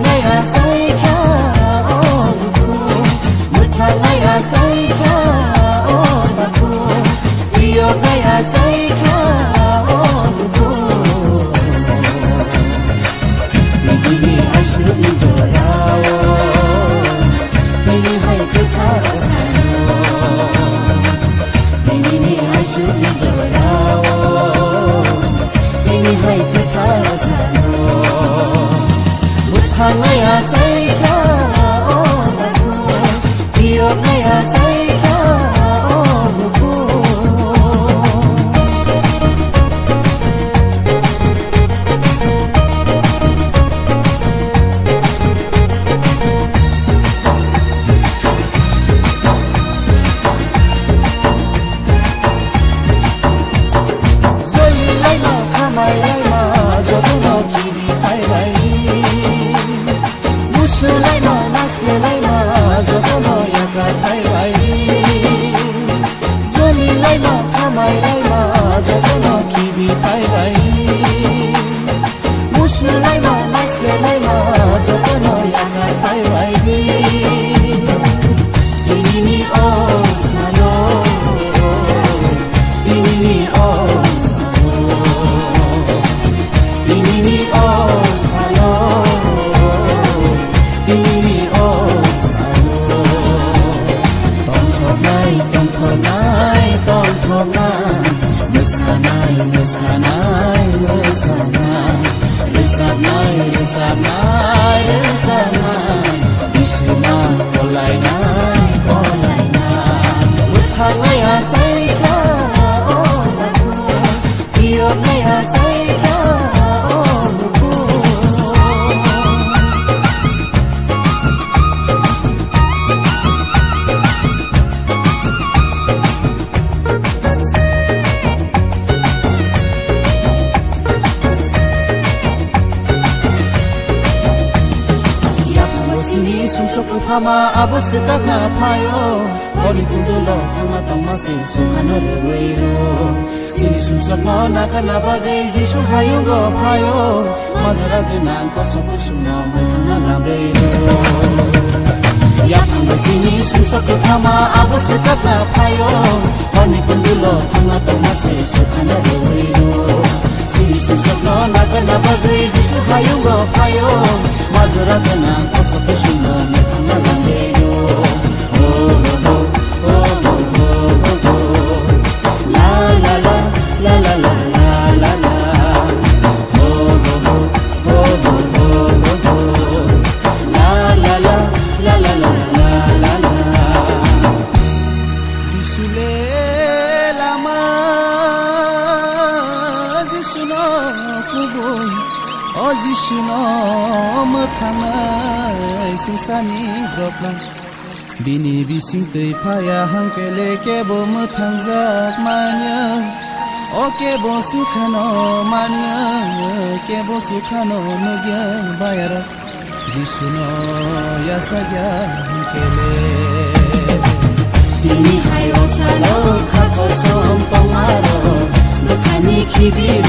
naya saika o duku mutha naya saika o duku iyo naya saika o duku bini asu izorao bini hai kutha sano bini asu izorao bini hai kutha sano Naya saika o duku iyo naya saika o duku Zoli laima kamai laima jodono kiri pai pai Sulai ma naslai ma jodono yaga thai bai Zoli lai ma kamai lai ma jodono kibi pai bai Musulai ma naslai ma jodono yaga thai bai Ini o salo Ini o salo Ini o salo Ini oh salo Tong thonai Mesanai mesanai mesanai Mesanai mesanai mesanai Isuna kolai nai Mutha naya saika o duku iyo naya saika o duku Sini sumsok phama abastak na phayo holi kundulo thanga tamase sukhana reiro sini sumsok na kana bagai jisu hayo go phayo mazara gna ko sobu sumna thanga lamreiro ya phama sini sumsok phama abastak na phayo holi kundulo thanga tamase sukhana reiro sini sumsok na kana bagai jisu hayo go phayo mazara gna ko sobu sumna thanga lamreiro la la la la la la la la la la la la la la la Zisule lama zisuna kuboy o zisuna mathanga singsani droplang Bini bising tei phaya hangkele kebo muthangjak manya O kebo sukhano manya kebo sukhano nugya bayara Jisuno yasagya hangkele Bini hai osalo khako som tomaro Dukhani khibir